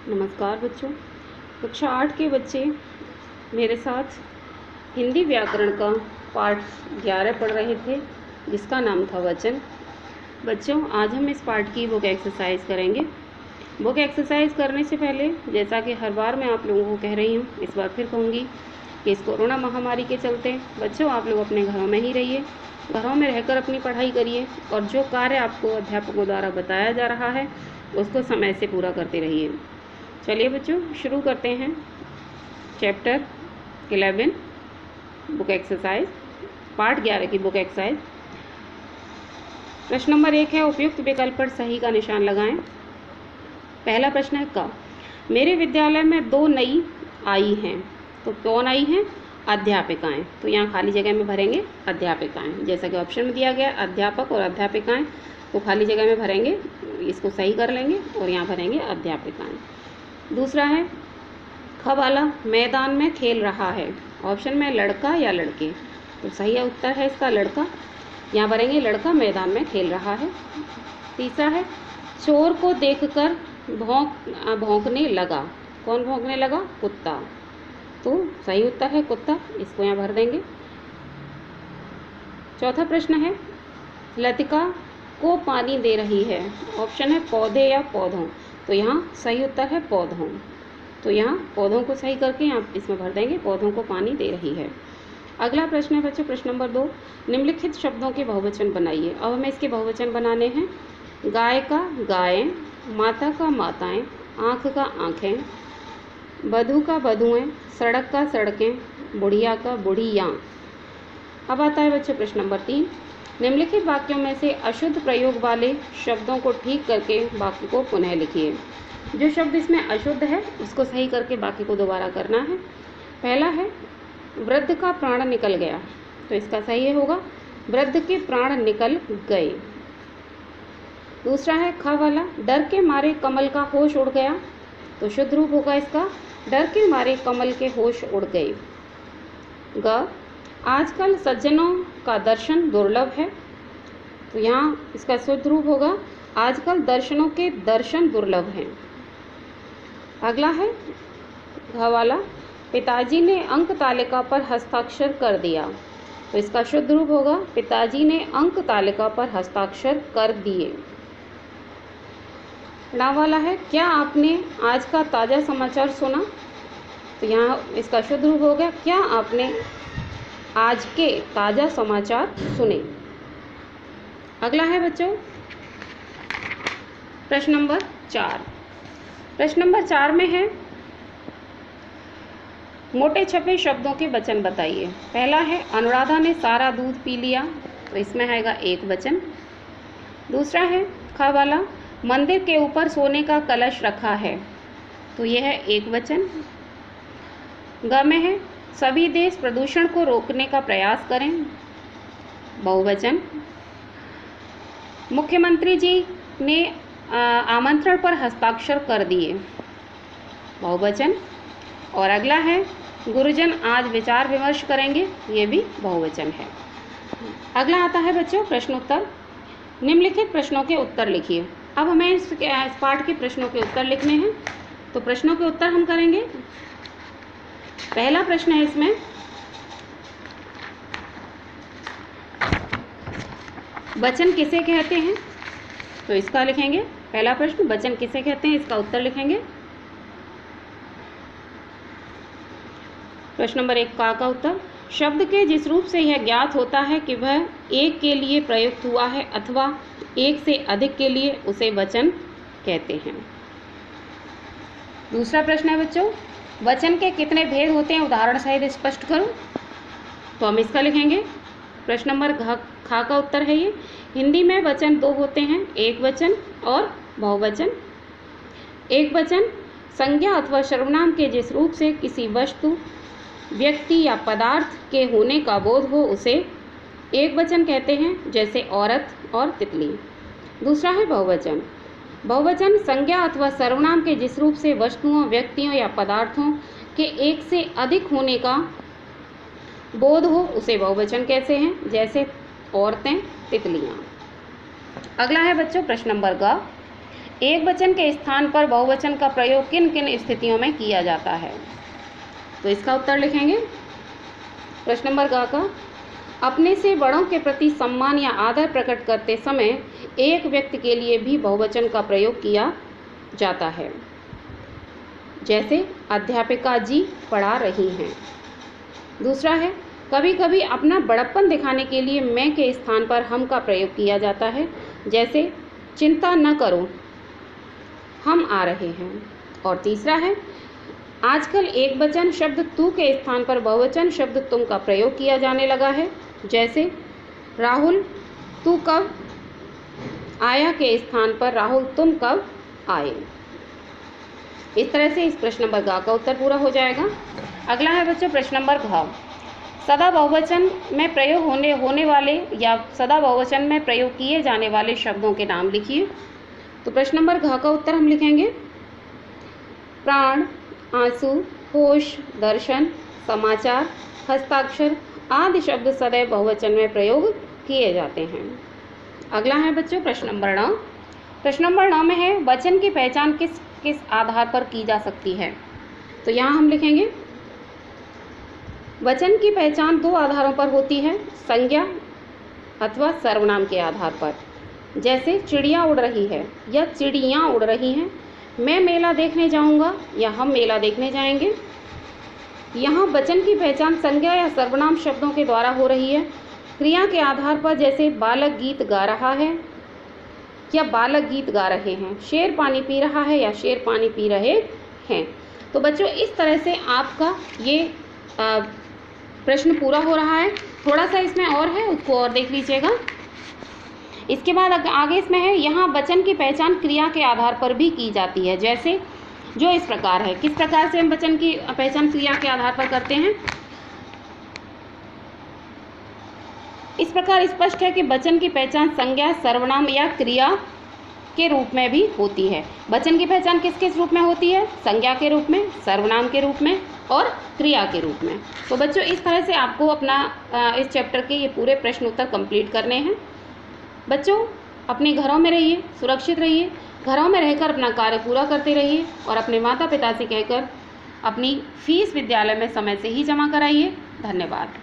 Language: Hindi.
नमस्कार बच्चों। कक्षा 8 के बच्चे मेरे साथ हिंदी व्याकरण का पाठ 11 पढ़ रहे थे, जिसका नाम था वचन। बच्चों, आज हम इस पाठ की बुक एक्सरसाइज करेंगे। बुक एक्सरसाइज करने से पहले, जैसा कि हर बार मैं आप लोगों को कह रही हूँ, इस बार फिर कहूँगी कि इस कोरोना महामारी के चलते बच्चों आप लोग अपने घरों में ही रहिए, घरों में रहकर अपनी पढ़ाई करिए और जो कार्य आपको अध्यापकों द्वारा बताया जा रहा है उसको समय से पूरा करते रहिए। चलिए बच्चों, शुरू करते हैं चैप्टर 11 बुक एक्सरसाइज, पार्ट 11 की बुक एक्सरसाइज। प्रश्न नंबर 1 है, उपयुक्त विकल्प पर सही का निशान लगाएं। पहला प्रश्न है का मेरे विद्यालय में 2 नई आई हैं। तो कौन आई हैं? अध्यापिकाएं। तो यहाँ खाली जगह में भरेंगे अध्यापिकाएं, जैसा कि ऑप्शन में दिया गया अध्यापक और अध्यापिकाएं, तो खाली जगह में भरेंगे, इसको सही कर लेंगे और यहाँ भरेंगे अध्यापिकाएं। दूसरा है ख वाला, मैदान में खेल रहा है। ऑप्शन में लड़का या लड़के, तो सही उत्तर है इसका लड़का, यहाँ भरेंगे लड़का मैदान में खेल रहा है। तीसरा है चोर को देखकर भौंकने लगा। कौन भौंकने लगा? कुत्ता, तो सही उत्तर है कुत्ता, इसको यहाँ भर देंगे। चौथा प्रश्न है लतिका को पानी दे रही है। ऑप्शन है पौधे या पौधों, तो यहाँ सही उत्तर है पौधों, तो यहाँ पौधों को सही करके यहाँ इसमें भर देंगे, पौधों को पानी दे रही है। अगला प्रश्न है बच्चों, प्रश्न नंबर 2, निम्नलिखित शब्दों के बहुवचन बनाइए। अब हमें इसके बहुवचन बनाने हैं। गाय का गायें, माता का माताएं, आँख का आँखें, बधू का बधुएं, सड़क का सड़कें, बुढ़िया का बुढ़ियाँ। अब आता है बच्चों प्रश्न नंबर 3, निम्नलिखित वाक्यों में से अशुद्ध प्रयोग वाले शब्दों को ठीक करके वाक्य को पुनः लिखिए। जो शब्द इसमें अशुद्ध है उसको सही करके वाक्य को दोबारा करना है। पहला है वृद्ध का प्राण निकल गया, तो इसका सही होगा वृद्ध के प्राण निकल गए। दूसरा है ख वाला, डर के मारे कमल का होश उड़ गया, तो शुद्ध रूप होगा इसका डर के मारे कमल के होश उड़ गए। ग आजकल सज्जनों का दर्शन दुर्लभ है, तो यहाँ इसका शुद्ध रूप होगा आजकल दर्शनों के दर्शन दुर्लभ हैं। अगला है घ वाला, पिताजी ने अंक तालिका पर हस्ताक्षर कर दिया, तो इसका शुद्ध रूप होगा पिताजी ने अंक तालिका पर हस्ताक्षर कर दिए। ण वाला है क्या आपने आज का ताज़ा समाचार सुना, तो यहाँ इसका शुद्ध रूप हो गया क्या आपने आज के ताज़ा समाचार सुने। अगला है बच्चों प्रश्न नंबर 4। प्रश्न नंबर 4 में है मोटे छपे शब्दों के वचन बताइए। पहला है अनुराधा ने सारा दूध पी लिया, तो इसमें आएगा एक वचन। दूसरा है ख वाला, मंदिर के ऊपर सोने का कलश रखा है, तो यह है एक वचन। ग में है सभी देश प्रदूषण को रोकने का प्रयास करें, बहुवचन। मुख्यमंत्री जी ने आमंत्रण पर हस्ताक्षर कर दिए, बहुवचन। और अगला है गुरुजन आज विचार विमर्श करेंगे, ये भी बहुवचन है। अगला आता है बच्चों प्रश्नोत्तर। निम्नलिखित प्रश्नों के उत्तर लिखिए। अब हमें इस पाठ के प्रश्नों के उत्तर लिखने हैं, तो प्रश्नों के उत्तर हम करेंगे। पहला प्रश्न है इसमें वचन किसे कहते हैं, तो इसका लिखेंगे। पहला प्रश्न वचन किसे कहते हैं, इसका उत्तर लिखेंगे। प्रश्न नंबर 1 का उत्तर, शब्द के जिस रूप से यह ज्ञात होता है कि वह एक के लिए प्रयुक्त हुआ है अथवा एक से अधिक के लिए, उसे वचन कहते हैं। दूसरा प्रश्न है बच्चों, वचन के कितने भेद होते हैं, उदाहरण सहित स्पष्ट करो, तो हम इसका लिखेंगे। प्रश्न नंबर खा का उत्तर है ये, हिंदी में वचन 2 होते हैं, एक वचन और बहुवचन। एक वचन संज्ञा अथवा सर्वनाम के जिस रूप से किसी वस्तु, व्यक्ति या पदार्थ के होने का बोध हो उसे एक वचन कहते हैं, जैसे औरत और तितली। दूसरा है बहुवचन। बहुवचन संज्ञा अथवा सर्वनाम के जिस रूप से वस्तुओं, व्यक्तियों या पदार्थों के एक से अधिक होने का बोध हो उसे बहुवचन कहते हैं, जैसे औरतें, तितलियाँ। अगला है बच्चों प्रश्न नंबर ग, एकवचन के स्थान पर बहुवचन का प्रयोग किन किन स्थितियों में किया जाता है? तो इसका उत्तर लिखेंगे। प्रश्न नंबर ग का, अपने से बड़ों के प्रति सम्मान या आदर प्रकट करते समय एक व्यक्ति के लिए भी बहुवचन का प्रयोग किया जाता है। जैसे अध्यापिका जी पढ़ा रही हैं। दूसरा है, कभी कभी अपना बड़प्पन दिखाने के लिए मैं के स्थान पर हम का प्रयोग किया जाता है। जैसे चिंता न करो, हम आ रहे हैं। और तीसरा है, आजकल एकवचन शब्द तू के स्थान पर बहुवचन शब्द तुम का प्रयोग किया जाने लगा है। जैसे राहुल तू कब आया के स्थान पर राहुल तुम कब आए। इस तरह से इस प्रश्न नंबर ग का उत्तर पूरा हो जाएगा। अगला है बच्चों प्रश्न नंबर घ। सदा बहुवचन में प्रयोग होने वाले या सदा बहुवचन में प्रयोग किए जाने वाले शब्दों के नाम लिखिए। तो प्रश्न नंबर घ का उत्तर हम लिखेंगे प्राण, आंसू, होश, दर्शन, समाचार, हस्ताक्षर आदि शब्द सदैव बहुवचन में प्रयोग किए जाते हैं। अगला है बच्चों प्रश्न नंबर 9। प्रश्न नंबर 9 में है वचन की पहचान किस किस आधार पर की जा सकती है। तो यहाँ हम लिखेंगे वचन की पहचान दो आधारों पर होती है, संज्ञा अथवा सर्वनाम के आधार पर। जैसे चिड़िया उड़ रही है या चिड़ियाँ उड़ रही हैं, मैं मेला देखने जाऊंगा या हम मेला देखने जाएंगे। यहाँ वचन की पहचान संज्ञा या सर्वनाम शब्दों के द्वारा हो रही है क्रिया के आधार पर। जैसे बालक गीत गा रहा है या बालक गीत गा रहे हैं, शेर पानी पी रहा है या शेर पानी पी रहे हैं। तो बच्चों इस तरह से आपका ये प्रश्न पूरा हो रहा है। थोड़ा सा इसमें और है, उसको और देख लीजिएगा। इसके बाद आगे इसमें है यहाँ वचन की पहचान क्रिया के आधार पर भी की जाती है। जैसे जो इस प्रकार है, किस प्रकार से हम वचन की पहचान क्रिया के आधार पर करते हैं। इस प्रकार स्पष्ट है कि वचन की पहचान संज्ञा, सर्वनाम या क्रिया के रूप में भी होती है। वचन की पहचान किस किस रूप में होती है? संज्ञा के रूप में, सर्वनाम के रूप में और क्रिया के रूप में। तो बच्चों इस तरह से आपको अपना इस चैप्टर के ये पूरे प्रश्न उत्तर कंप्लीट करने हैं। बच्चों अपने घरों में रहिए, सुरक्षित रहिए, घरों में रहकर अपना कार्य पूरा करते रहिए और अपने माता पिता से कहकर अपनी फीस विद्यालय में समय से ही जमा कराइए। धन्यवाद।